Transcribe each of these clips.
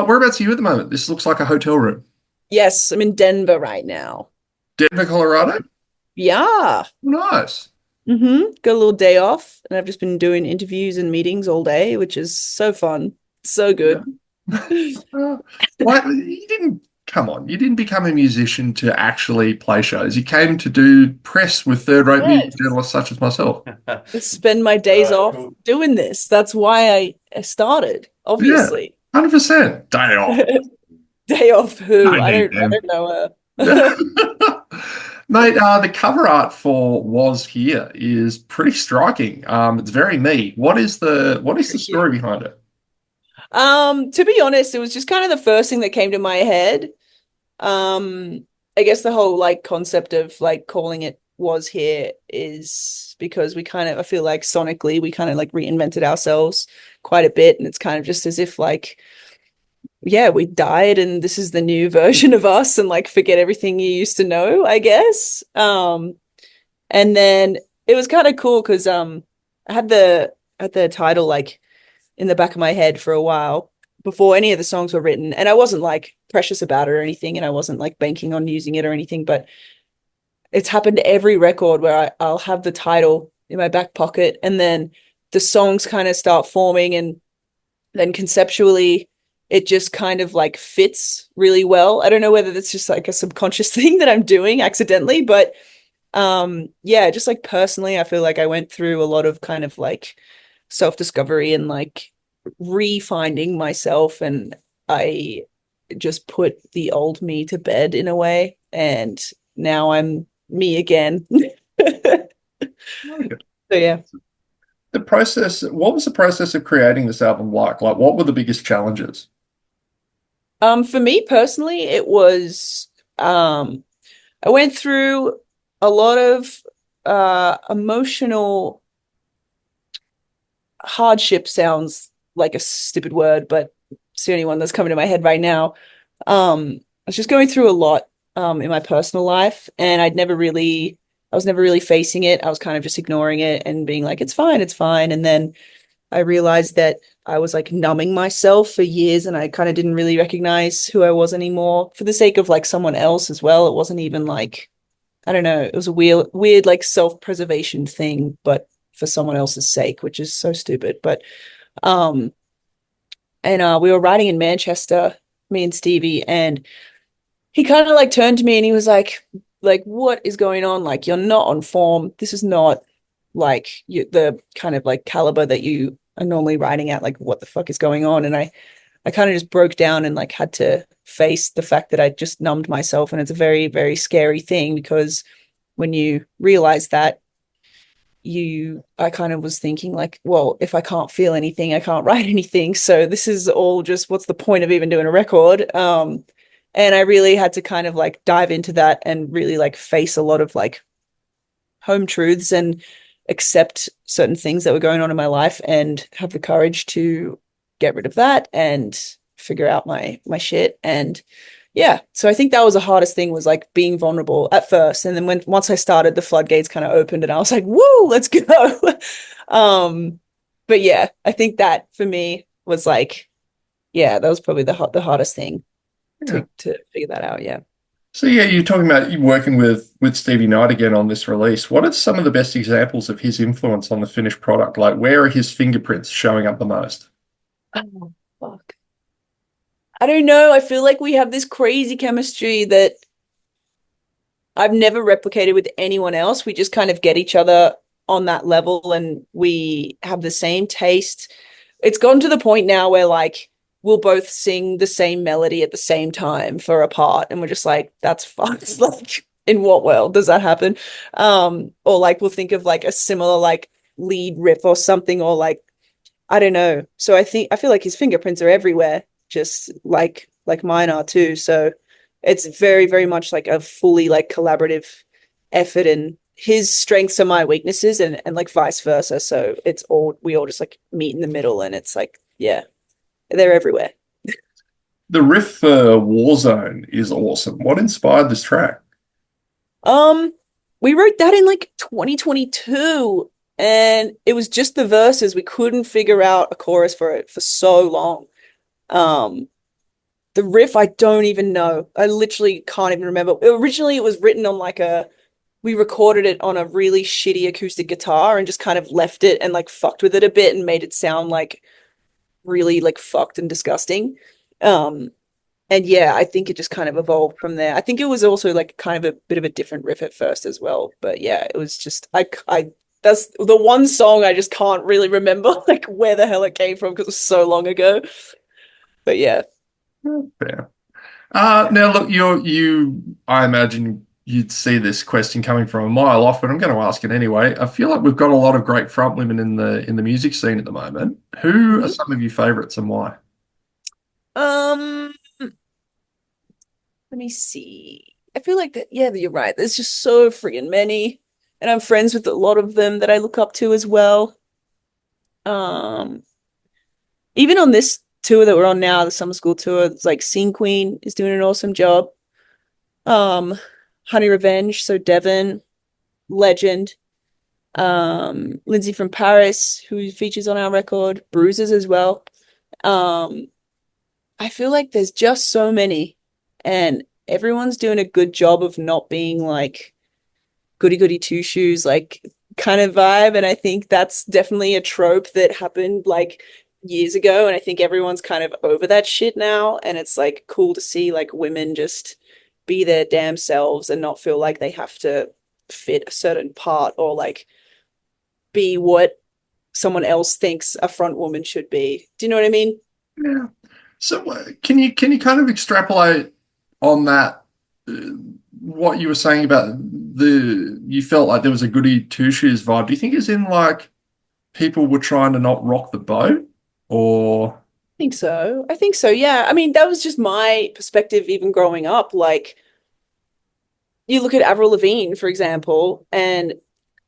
Whereabouts are you at the moment? This looks like a hotel room. Yes, I'm in Denver right now. Denver, Colorado? Yeah. Nice. Got a little day off, and I've just been doing interviews and meetings all day, which is so fun. So Yeah. good. Uh, why you didn't come on? You didn't become a musician to actually play shows. You came to do press with third-rate music Yes. journalists such as myself. I spend my days off Cool. doing this. That's why I started, Yeah, obviously. 100%. Day off. Day off who? I need I them. don't know Yeah. her. Mate, the cover art for Was Here is pretty striking. It's very me. What is the Thank you. story behind it? To be honest, it was just kind of the first thing that came to my head. I guess the whole like concept of like calling it Was Here is because we kind of I feel like sonically we kind of like reinvented ourselves quite a bit, and it's kind of just as if like yeah, we died and this is the new version of us, and like forget everything you used to know, I guess. And then it was kind of cool because I had the title like in the back of my head for a while before any of the songs were written. And I wasn't like precious about it or anything. And I wasn't like banking on using it or anything. But it's happened to every record where I'll have the title in my back pocket and then the songs kind of start forming. And then conceptually, it just kind of like fits really well. I don't know whether that's just like a subconscious thing that I'm doing accidentally, but yeah, just like personally, I feel like I went through a lot of kind of like self-discovery and like refinding myself, and I just put the old me to bed in a way, and now I'm me again. Okay. So yeah. What was the process of creating this album like? Like, what were the biggest challenges? For me personally, it was I went through a lot of emotional hardship. Sounds like a stupid word, but it's the only one that's coming to my head right now. I was just going through a lot in my personal life, and I was never really facing it. I was kind of just ignoring it and being like, it's fine, it's fine. And then I realized that I was like numbing myself for years, and I kind of didn't really recognize who I was anymore for the sake of like someone else as well. It wasn't even like, I don't know, it was a weird like self-preservation thing, but for someone else's sake, which is so stupid. But um and we were riding in Manchester, me and Stevie, and he kind of like turned to me and he was like, what is going on? Like, you're not on form. This is not like the kind of like caliber that you are normally riding at. Like, what the fuck is going on? And I kind of just broke down and like had to face the fact that I just numbed myself. And it's a very, very scary thing because when you realize that, I kind of was thinking like, well, if I can't feel anything, I can't write anything. So this is all just what's the point of even doing a record? And I really had to kind of like dive into that and really like face a lot of like home truths and accept certain things that were going on in my life and have the courage to get rid of that and figure out my shit. And yeah, so I think that was the hardest thing, was like being vulnerable at first, and then when once I started, the floodgates kind of opened and I was like, woo, let's go. um but yeah, I think that for me was like, yeah, that was probably the hardest thing Yeah. to figure that out. Yeah. So yeah, you're talking about you working with Stevie Knight again on this release. What are some of the best examples of his influence on the finished product? Like, where are his fingerprints showing up the most? Oh, fuck. I don't know. I feel like we have this crazy chemistry that I've never replicated with anyone else. We just kind of get each other on that level and we have the same taste. It's gotten to the point now where like we'll both sing the same melody at the same time for a part, and we're just like, that's fun. It's like, in what world does that happen? Or like we'll think of like a similar like lead riff or something, or like I don't know. So I feel like his fingerprints are everywhere, just like mine are too. So it's very, very much like a fully like collaborative effort, and his strengths are my weaknesses, and like vice versa. So it's all we all just like meet in the middle, and it's like, yeah, they're everywhere. The riff for Warzone is awesome. What inspired this track? Um, we wrote that in like 2022, and it was just the verses. We couldn't figure out a chorus for it for so long. Um, The riff, I don't even know. I literally can't even remember. Originally, it was written on like we recorded it on a really shitty acoustic guitar and just kind of left it and like fucked with it a bit and made it sound like really like fucked and disgusting. Um, and yeah, I think it just kind of evolved from there. I think it was also like kind of a bit of a different riff at first as well. But yeah, it was just that's the one song I just can't really remember like where the hell it came from because it was so long ago. But yeah. Fair. Now look, I imagine you'd see this question coming from a mile off, but I'm going to ask it anyway. I feel like we've got a lot of great front women in the music scene at the moment. Who are Mhm. some of your favorites and why? Um, Let me see. I feel like that, yeah, you're right. There's just so freaking many. And I'm friends with a lot of them that I look up to as well. Um, Even on this tour that we're on now, the summer school tour, it's like Scene Queen is doing an awesome job. Um, Honey Revenge, so Devon, legend. Lindsay from Paris, who features on our record, Bruises as well. Um, I feel like there's just so many, and everyone's doing a good job of not being like goody goody two shoes, like kind of vibe. And I think that's definitely a trope that happened like years ago. And I think everyone's kind of over that shit now. And it's like cool to see like women just be their damn selves and not feel like they have to fit a certain part or like be what someone else thinks a front woman should be. Do you know what I mean? Yeah. So can you kind of extrapolate on that? uh, what you were saying about you felt like there was a goody two shoes vibe. Do you think it's in like people were trying to not rock the boat, or Think so. I think so. Yeah. I mean, that was just my perspective even growing up. Like, you look at Avril Lavigne, for example, and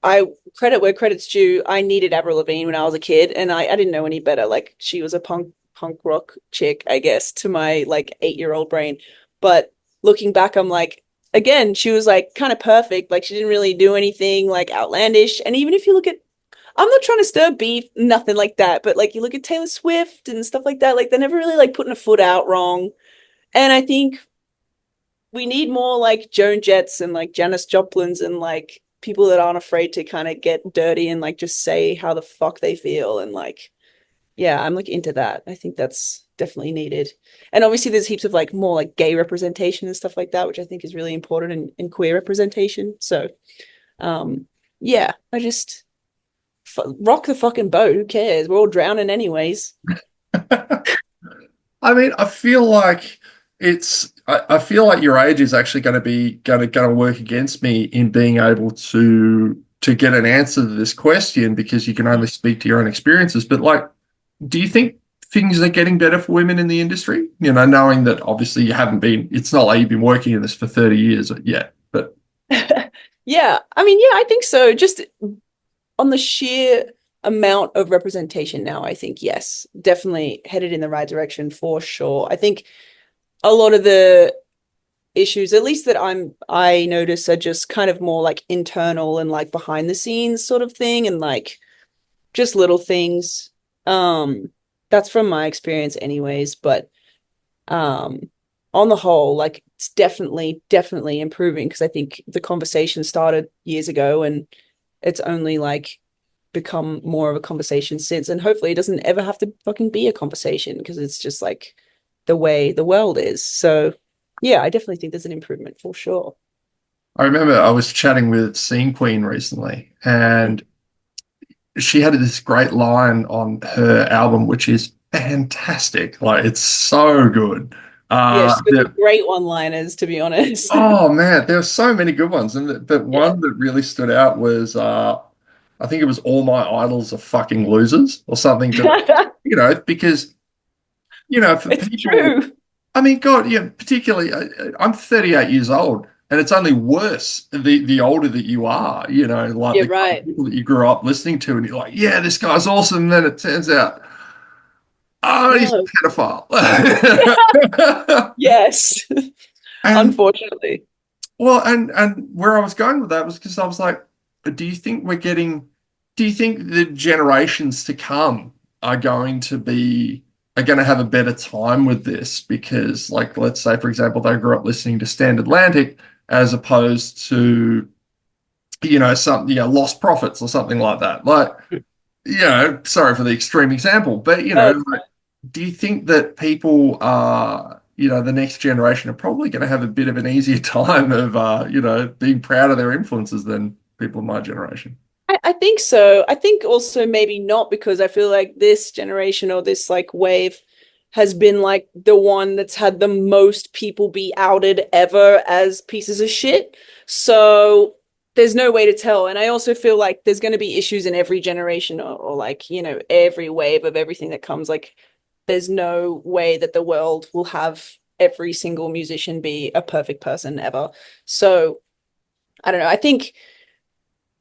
I credit where credit's due. I needed Avril Lavigne when I was a kid, and I didn't know any better. Like, she was a punk rock chick, I guess, to my like 8-year-old brain. But looking back, I'm like, again, she was like kind of perfect. Like, she didn't really do anything like outlandish. And even if you look at I'm not trying to stir beef, nothing like that. But like you look at Taylor Swift and stuff like that, like they're never really like putting a foot out wrong. And I think we need more like Joan Jetts and like Janis Joplin's and like people that aren't afraid to kind of get dirty and like just say how the fuck they feel. And like, yeah, I'm like into that. I think that's definitely needed. And obviously there's heaps of like more like gay representation and stuff like that, which I think is really important in queer representation. So um yeah, I just rock the fucking boat. Who cares? We're all drowning anyways. I mean, I feel like your age is actually going to be going to work against me in being able to get an answer to this question because you can only speak to your own experiences. But like, do you think things are getting better for women in the industry? You know, knowing that obviously you haven't been, it's not like you've been working in this for 30 years yet, but Yeah, I mean, yeah, I think so. Just on the sheer amount of representation now, I think yes, definitely headed in the right direction for sure. I think a lot of the issues, at least that I notice, are just kind of more like internal and like behind the scenes sort of thing, and like just little things. Um, that's from my experience, anyways. But um, on the whole, like it's definitely improving because I think the conversation started years ago and it's only like become more of a conversation since. And hopefully it doesn't ever have to fucking be a conversation because it's just like the way the world is. So yeah, I definitely think there's an improvement for sure. I remember I was chatting with Scene Queen recently and she had this great line on her album, which is fantastic. Like it's so good. Yeah, she's got some The great one-liners, to be honest. Oh man, there are so many good ones, and but Yeah. one that really stood out was I think it was "All my idols are fucking losers" or something to that. You know, because for It's people, true. I mean, God, yeah, particularly I'm 38 years old, and it's only worse the older that you are. You know, like Yeah, the kind of right. people that you grew up listening to, and you're like, yeah, this guy's awesome. And then it turns out, oh, he's No. a pedophile. Yes. And Unfortunately. Well, and where I was going with that was because I was like, do you think we're getting, do you think the generations to come are going to be are going to have a better time with this because, like, let's say, for example, they grew up listening to Stand Atlantic as opposed to, some, Lost Prophets or something like that. Like, sorry for the extreme example, but, Oh, like, do you think that people are, the next generation are probably going to have a bit of an easier time of, being proud of their influences than people of my generation? I think so. I think also maybe not because I feel like this generation or this like wave has been like the one that's had the most people be outed ever as pieces of shit. So there's no way to tell. And I also feel like there's going to be issues in every generation or like, every wave of everything that comes. Like there's no way that the world will have every single musician be a perfect person ever. So I don't know. I think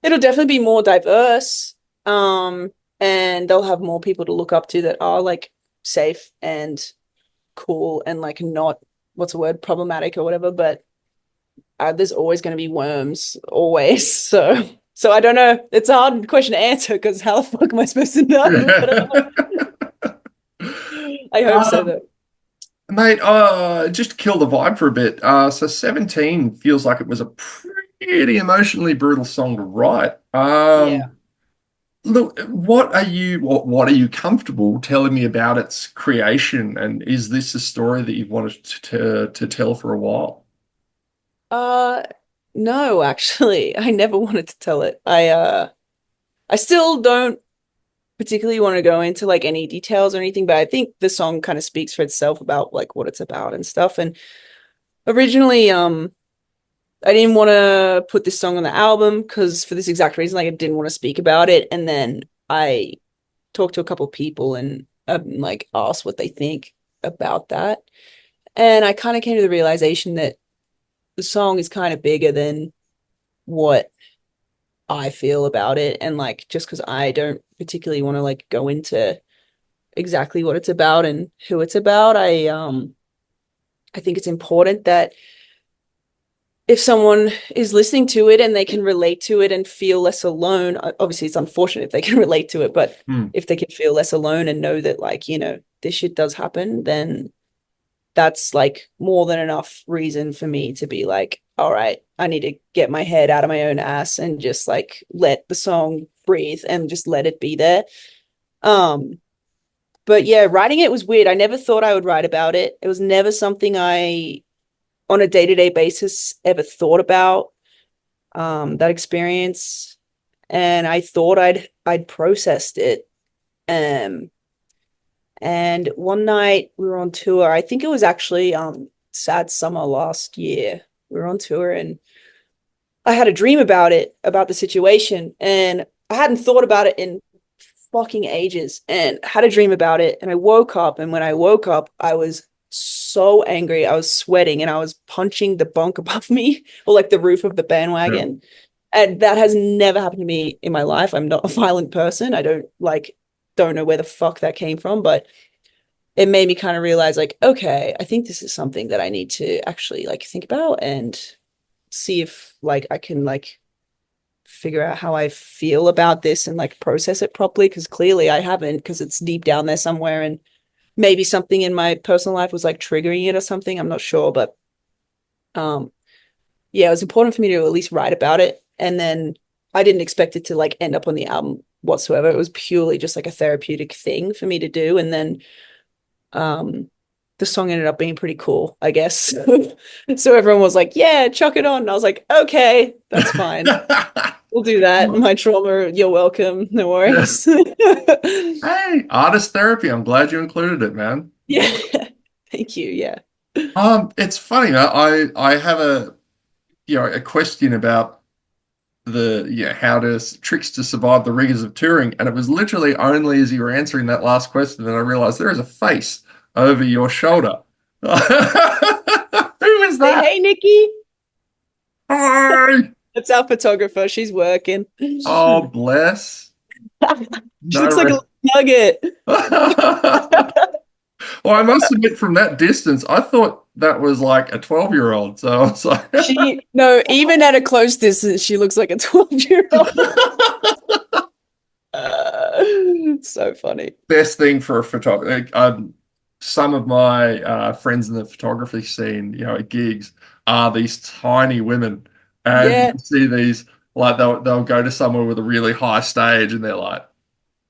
it'll definitely be more diverse. And they'll have more people to look up to that are like safe and cool and like not what's the word, problematic or whatever. But there's always going to be worms, always. So I don't know. It's a hard question to answer because how the fuck am I supposed to know? But I hope so Um, though. Mate, just to kill the vibe for a bit. So 17 feels like it was a pretty emotionally brutal song to write. Yeah. Look, what are you comfortable telling me about its creation? And is this a story that you've wanted to tell for a while? Uh, no, actually, I never wanted to tell it. I still don't particularly want to go into like any details or anything, but I think the song kind of speaks for itself about like what it's about and stuff. And originally, I didn't want to put this song on the album because for this exact reason, like I didn't want to speak about it. And then I talked to a couple of people and like asked what they think about that. And I kind of came to the realization that the song is kind of bigger than what I feel about it. And like just because I don't particularly want to like go into exactly what it's about and who it's about, I think it's important that if someone is listening to it and they can relate to it and feel less alone, obviously it's unfortunate if they can relate to it, but Hmm. if they can feel less alone and know that like, this shit does happen, then that's like more than enough reason for me to be like, all right, I need to get my head out of my own ass and just like let the song breathe and just let it be there. Um, but yeah, writing it was weird. I never thought I would write about it. It was never something I on a day-to-day basis ever thought about that experience. And I thought I'd processed it. Um, and one night we were on tour. I think it was actually Sad Summer last year. We were on tour and I had a dream about it, about the situation, and I hadn't thought about it in fucking ages and had a dream about it. And I woke up, and when I woke up, I was so angry. I was sweating and I was punching the bunk above me or like the roof of the Yeah. bandwagon. And that has never happened to me in my life. I'm not a violent person. I don't know where the fuck that came from, but it made me kind of realize like, okay, I think this is something that I need to actually like think about and see if like I can like figure out how I feel about this and like process it properly because clearly I haven't because it's deep down there somewhere and maybe something in my personal life was like triggering it or something. I'm not sure, but um yeah, it was important for me to at least write about it. And then I didn't expect it to like end up on the album whatsoever. It was purely just like a therapeutic thing for me to do. And then um the song ended up being pretty cool, I guess. So everyone was like, yeah, chuck it on. And I was like, okay, that's fine. We'll do that. My trauma, you're welcome. No worries. Hey, artist therapy. I'm glad you included it, man. Yeah. Thank you. Yeah. It's funny. I have a question about how to tricks to survive the rigors of touring, and it was literally only as you were answering that last question that I realized there is a face over your shoulder. Who is Say, that? hey, Nikki. Hi. That's our photographer. She's working. Oh, She bless. No looks like a rest. little nugget. Well, I must admit, from that distance, I thought that was like a 12-year-old. So I was like, No, even at a close distance, she looks like a 12-year-old. So funny. best thing for a photographer. some of my friends in the photography scene, at gigs, are these tiny women, and Yeah. you see these like they'll go to somewhere with a really high stage, and they're like,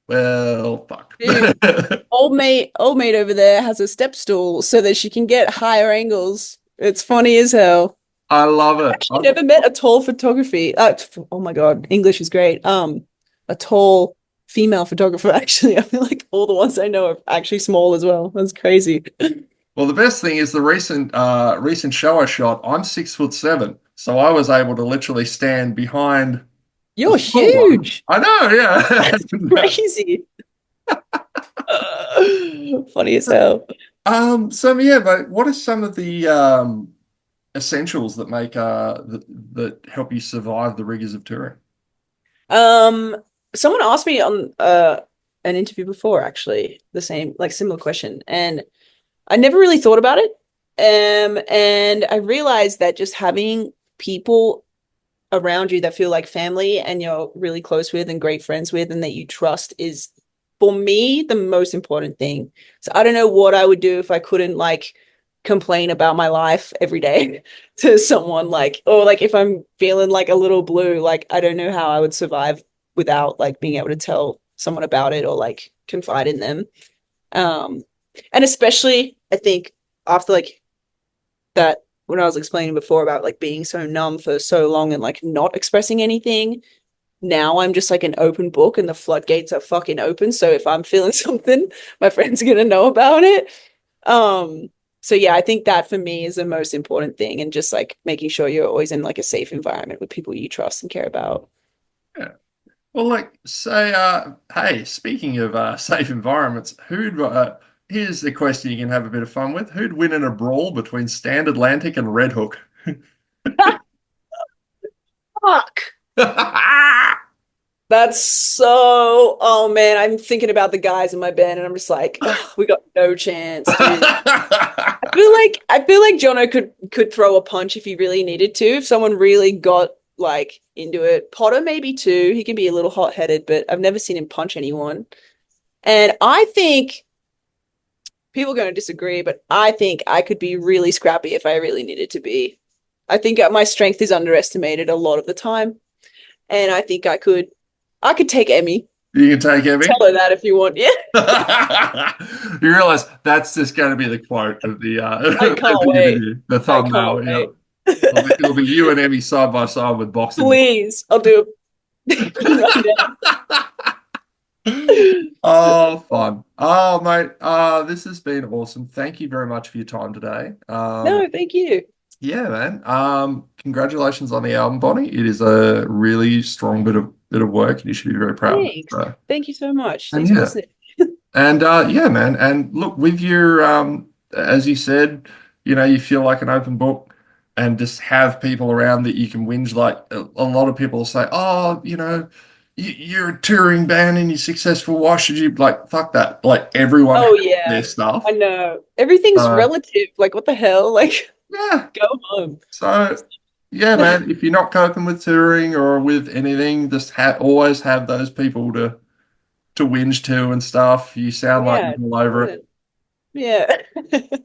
well, fuck. Dude, old mate over there has a step stool so that she can get higher angles. It's funny as hell. I love it. Actually never met a tall photography. Oh my God, English is great. A tall female photographer, actually. I feel like all the ones I know are actually small as well. That's crazy. Well, the best thing is the recent show I shot. I'm 6'7", so I was able to literally stand behind the You're small one. huge. I know, yeah. Crazy. Funny as hell. So yeah, but what are some of the essentials that make that help you survive the rigors of touring? Um, Someone asked me on an interview before, actually, the same, like similar question, and I never really thought about it. And I realized that just having people around you that feel like family and you're really close with and great friends with and that you trust is, for me, the most important thing. So I don't know what I would do if I couldn't like complain about my life every day to someone, like, or like if I'm feeling like a little blue, like I don't know how I would survive without like being able to tell someone about it or like confide in them. Um, and especially I think after like that, when I was explaining before about like being so numb for so long and like not expressing anything, now I'm just like an open book and the floodgates are fucking open. So if I'm feeling something, my friends are gonna know about it. Um, so yeah, I think that for me is the most important thing, and just like making sure you're always in like a safe environment with people you trust and care about. Yeah. Well, like say, hey, speaking of safe environments, who'd here's the question you can have a bit of fun with. Who'd win in a brawl between Stand Atlantic and Red Hook? Fuck. That's so, oh man, I'm thinking about the guys in my band and I'm just like, oh, we got no chance, dude. I feel like Jono could throw a punch if he really needed to. If someone really got like into it. Potter maybe too. He can be a little hot-headed, but I've never seen him punch anyone. And I think people are going to disagree, but I think I could be really scrappy if I really needed to be. I think my strength is underestimated a lot of the time, and I think I could take Emmy. You can take Emmy. Tell her that if you want. Yeah, You realize that's just going to be the quote of the I of can't the wait. interview, the I can't thumbnail. Yeah, wait. it'll be you and Emmy side by side with boxing gloves. Please, I'll do it right now. Oh, fun. Oh, mate. This has been awesome. Thank you very much for your time today. No, thank you. Yeah, man. Congratulations on the album, Bonnie. It is a really strong bit of work, and you should be very proud of it. Thanks. So, Thank you so much. and Thanks for yeah, listening. and yeah, man. And look, with your as you said, you feel like an open book, and just have people around that you can whinge. Like a lot of people say, oh, you're a touring band and you're successful. Why should you like fuck that? Like everyone has Oh their yeah, I stuff. know. Everything's Uh, relative. Like what the hell? Like yeah. go home. So yeah, man. If you're not coping with touring or with anything, just always have those people to whinge to and stuff. You sound like Yeah, you're all over it. important. Yeah.